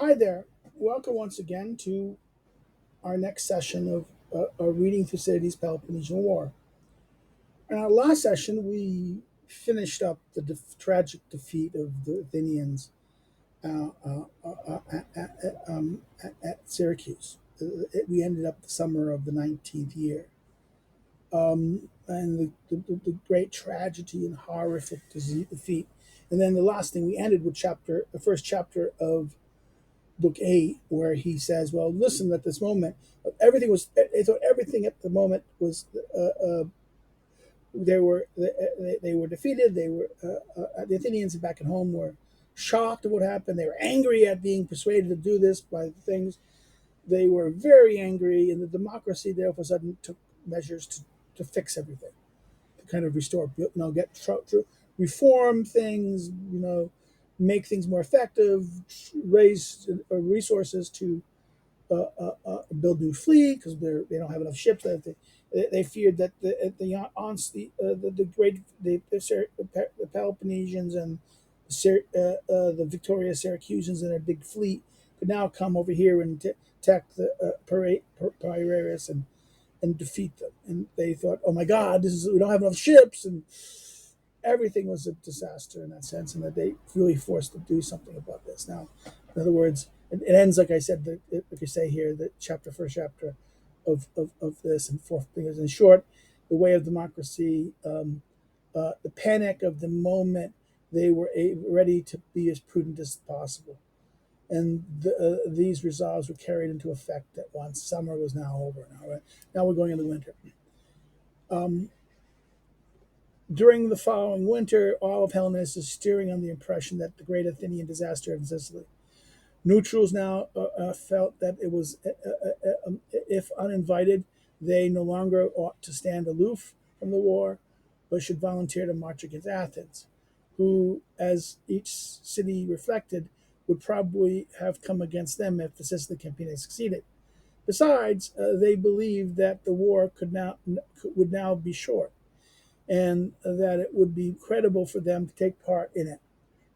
Hi there. Welcome once again to our next session of Reading Thucydides Peloponnesian War. In our last session, we finished up the tragic defeat of the Athenians uh, uh, uh, at Syracuse. We ended up the summer of the 19th year. And the great tragedy and horrific defeat. And then the last thing we ended with the first chapter of book 8, where he says, well, listen, at this moment everything at the moment was they were defeated. The Athenians back at home were shocked at what happened. They were angry at being persuaded to do this by the things. They were very angry, and the democracy there all of a sudden took measures to fix everything, to kind of restore, reform things, make things more effective, raise resources to build new fleet because they don't have enough ships. They feared that the great the Peloponnesians and the victorious Syracusans and their big fleet could now come over here and attack the Piraeus and defeat them. And they thought, oh my God, we don't have enough ships, and everything was a disaster in that sense, and that they really forced to do something about this. Now, in other words, it ends like I said. If you say here, the first chapter of this, and fourth thing is in short, the way of democracy, the panic of the moment. They were ready to be as prudent as possible, and these resolves were carried into effect at once. Summer was now over. Now we're going into winter. Um, During the following winter, all of Hellenes is steering on the impression that the great Athenian disaster in Sicily. Neutrals now felt that it was, if uninvited, they no longer ought to stand aloof from the war, but should volunteer to march against Athens, who, as each city reflected, would probably have come against them if the Sicily campaign had succeeded. Besides, they believed that the war would now be short, and that it would be credible for them to take part in it.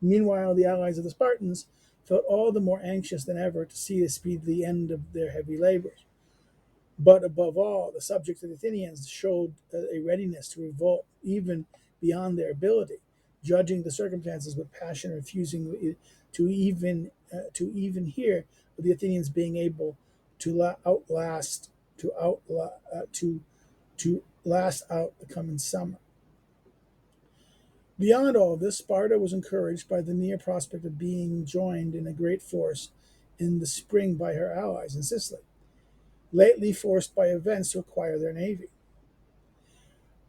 Meanwhile, the allies of the Spartans felt all the more anxious than ever to see the speedy end of their heavy labors. But above all, the subjects of the Athenians showed a readiness to revolt even beyond their ability, judging the circumstances with passion, refusing to even hear of the Athenians being able to outlast to last out the coming summer. Beyond all this, Sparta was encouraged by the near prospect of being joined in a great force in the spring by her allies in Sicily, lately forced by events to acquire their navy.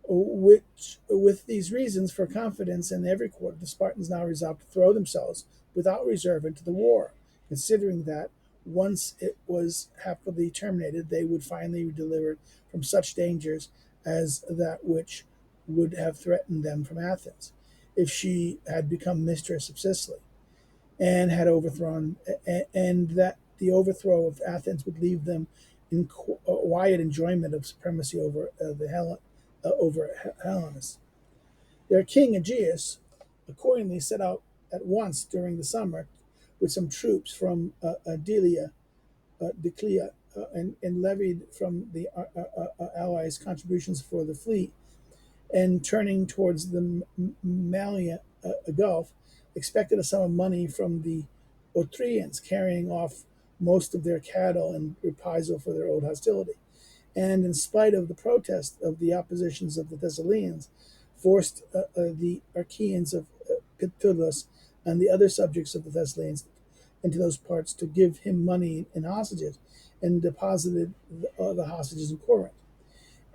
With these reasons for confidence in every quarter, the Spartans now resolved to throw themselves without reserve into the war, considering that once it was happily terminated, they would finally be delivered from such dangers as that which would have threatened them from Athens, if she had become mistress of Sicily, and had overthrown, and that the overthrow of Athens would leave them in quiet enjoyment of supremacy over Hellenes. Their king Aegeus accordingly set out at once during the summer with some troops from Declia, and levied from the allies contributions for the fleet, and turning towards the Malian Gulf, expected a sum of money from the Otrians, carrying off most of their cattle in reprisal for their old hostility. And in spite of the protest of the oppositions of the Thessalians, forced the Archaeans of Pithylus and the other subjects of the Thessalians into those parts to give him money and hostages, and deposited the hostages in Corinth.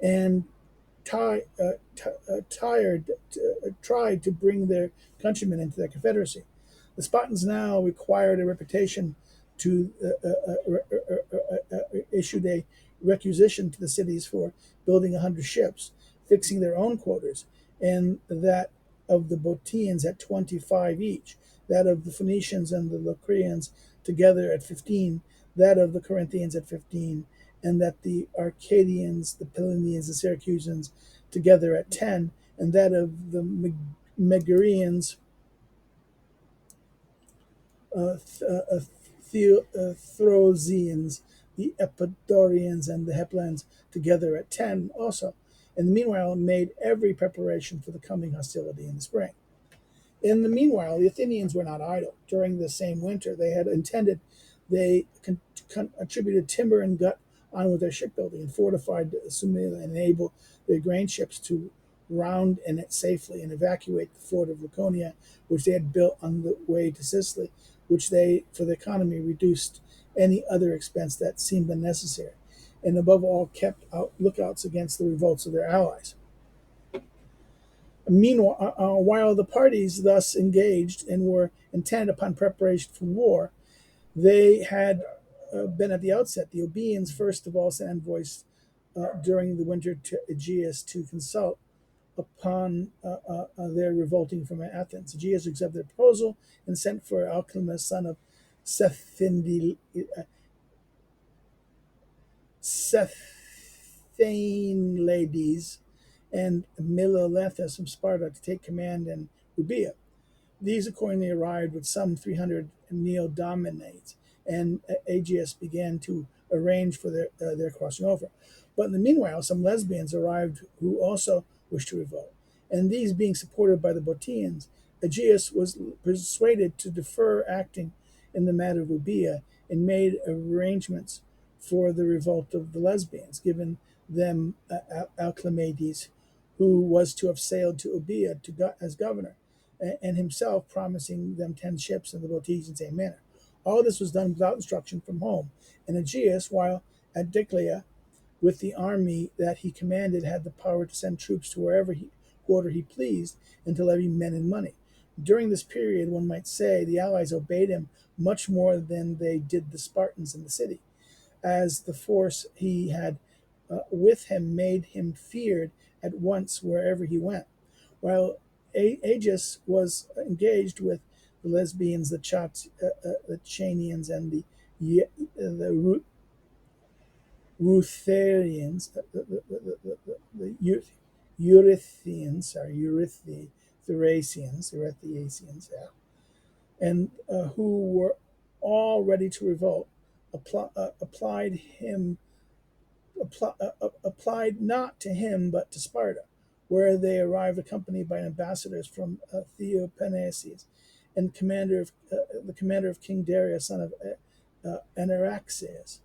And tried to bring their countrymen into their confederacy. The Spartans now required a reputation to issued a requisition to the cities for building 100 ships, fixing their own quotas, and that of the Boeotians at 25 each, that of the Phoenicians and the Locrians together at 15, that of the Corinthians at 15, and that the Arcadians, the Pylians, the Syracusans together at 10, and that of the Megarians, Thracians, the Epidaurians, and the Heptans together at 10 also, and meanwhile made every preparation for the coming hostility in the spring. In the meanwhile, the Athenians were not idle. During the same winter, they contributed timber and gut on with their shipbuilding and fortified Sumila and enabled their grain ships to round in it safely and evacuate the fort of Laconia, which they had built on the way to Sicily, which they, for the economy, reduced any other expense that seemed unnecessary, and above all kept out lookouts against the revolts of their allies. Meanwhile, while the parties thus engaged and were intent upon preparation for war, they had been at the outset. The Obeans first of all sent envoys during the winter to Aegeus to consult upon their revolting from Athens. Aegeus accepted their proposal and sent for Alcimus, son of Sthenelades, and Milolethus from Sparta to take command in Euboea. These accordingly arrived with some 300 Neodominates, and Aegeus began to arrange for their crossing over. But in the meanwhile, some Lesbians arrived who also wished to revolt, and these being supported by the Bottians, Aegeus was persuaded to defer acting in the matter of Euboea and made arrangements for the revolt of the Lesbians, giving them Alcimades, who was to have sailed to Euboea as governor, and himself promising them 10 ships and the Bottians in the same manner. All this was done without instruction from home, and Aegeus, while at Diclea with the army that he commanded, had the power to send troops to wherever quarter he pleased and to levy men and money. During this period, one might say, the allies obeyed him much more than they did the Spartans in the city, as the force he had with him made him feared at once wherever he went. While Aegeus was engaged with the Lesbians, the Chanians, and the Ruthenians, the Erythracians, yeah, and who were all ready to revolt, applied not to him but to Sparta, where they arrived accompanied by ambassadors from Theopeneses and the commander of King Darius, son of Anaraxes,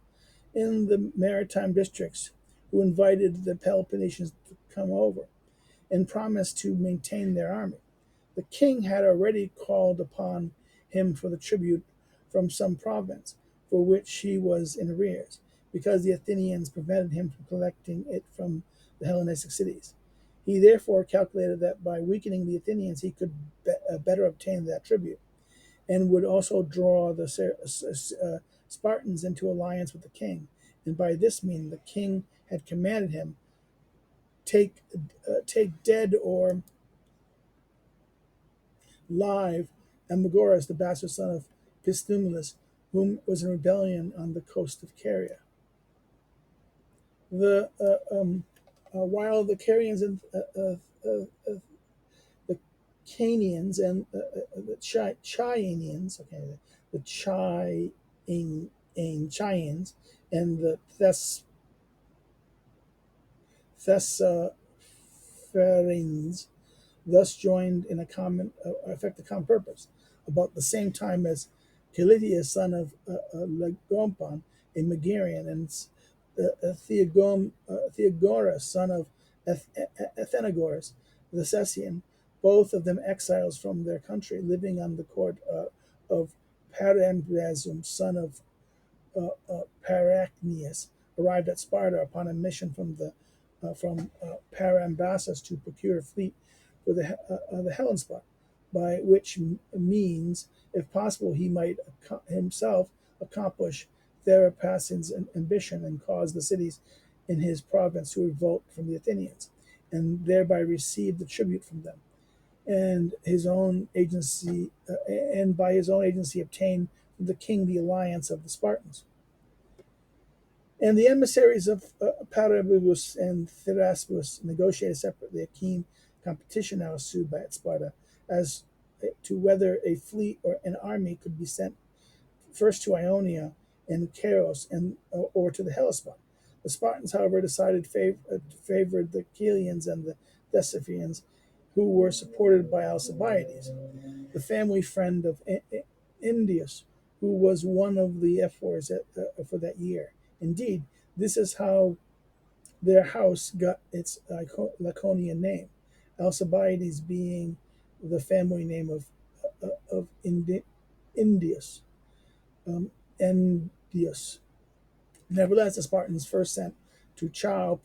in the maritime districts, who invited the Peloponnesians to come over and promised to maintain their army. The king had already called upon him for the tribute from some province, for which he was in arrears, because the Athenians prevented him from collecting it from the Hellenistic cities. He therefore calculated that by weakening the Athenians he could better obtain that tribute, and would also draw the Spartans into alliance with the king. And by this means the king had commanded him take dead or live Amagoras, the bastard son of Pistumulus, whom was in rebellion on the coast of Caria. While the Carians and the Canians and the Chianians, the Chians and the Thessalonians thus joined in a common purpose. About the same time as Calitius, son of Legompon, a Megarian, and Theogoras, son of Athenagoras, the Cessian, both of them exiles from their country, living on the court of Parambasum, son of Paracnius, arrived at Sparta upon a mission from Parambasus to procure a fleet for the Hellespont, by which means, if possible, he might himself accomplish Therapassin's ambition and cause the cities in his province to revolt from the Athenians, and thereby receive the tribute from them, and by his own agency obtain from the king the alliance of the Spartans. And the emissaries of Parabubus and Theraspus negotiated separately. A keen competition now ensued at Sparta as to whether a fleet or an army could be sent first to Ionia and Chaos and or to the Hellespont. The Spartans, however, decided favored the Chelians and the Thesiphians, who were supported by Alcibiades, the family friend of Indius, who was one of the ephors for that year. Indeed, this is how their house got its Laconian name, Alcibiades being the family name of Indius, Endius. Nevertheless, the Spartans first sent to Chao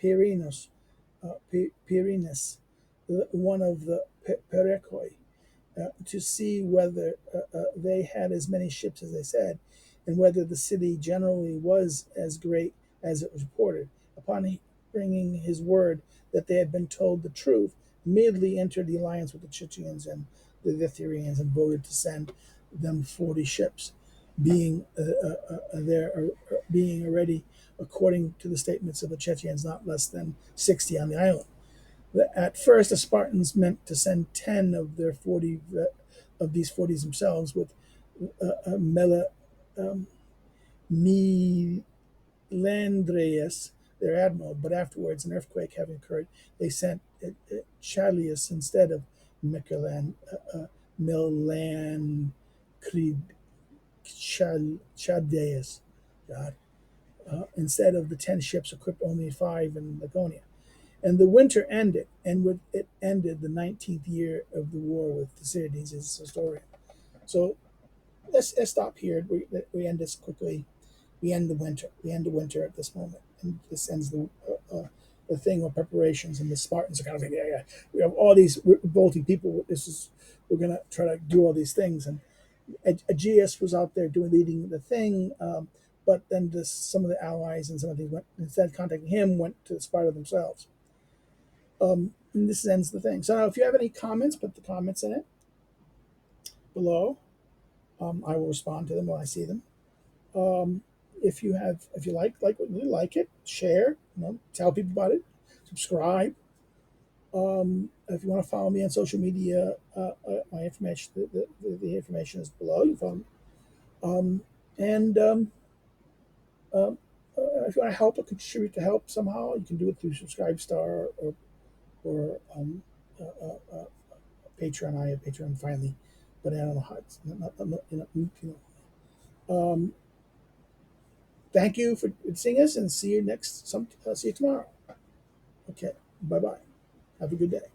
Pyrinus, Pyrinus, one of the Perechoi, to see whether they had as many ships as they said, and whether the city generally was as great as it was reported. Upon bringing his word that they had been told the truth, immediately entered the alliance with the Chitians and the Lithyrians and voted to send them 40 ships, being being already, according to the statements of the Chetians, not less than 60 on the island. At first, the Spartans meant to send 10 of their 40 of these 40s themselves, with Melandreus, their admiral. But afterwards, an earthquake having occurred, they sent Chalius instead of Melandrid Chadeus, God, instead of the 10 ships equipped only 5 in Laconia. And the winter ended, and with it ended the 19th year of the war with Thucydides, his historian. So let's stop here. We end this quickly. We end the winter. We end the winter at this moment, and this ends the thing of preparations. And the Spartans are kind of like, yeah, we have all these revolting people. We're gonna try to do all these things. And Aegeus was out there leading the thing, but then some of the allies and some of these went, instead of contacting him, went to Sparta themselves. And this ends the thing. So now, if you have any comments, put the comments in it below. I will respond to them when I see them. If you like it, share. Tell people about it. Subscribe. If you want to follow me on social media, my information, the information is below. You can follow me. And if you want to help or contribute to help somehow, you can do it through Subscribe Star or Patreon. I have Patreon finally, but I don't know how it's thank you for seeing us, and see you tomorrow. Okay, bye bye. Have a good day.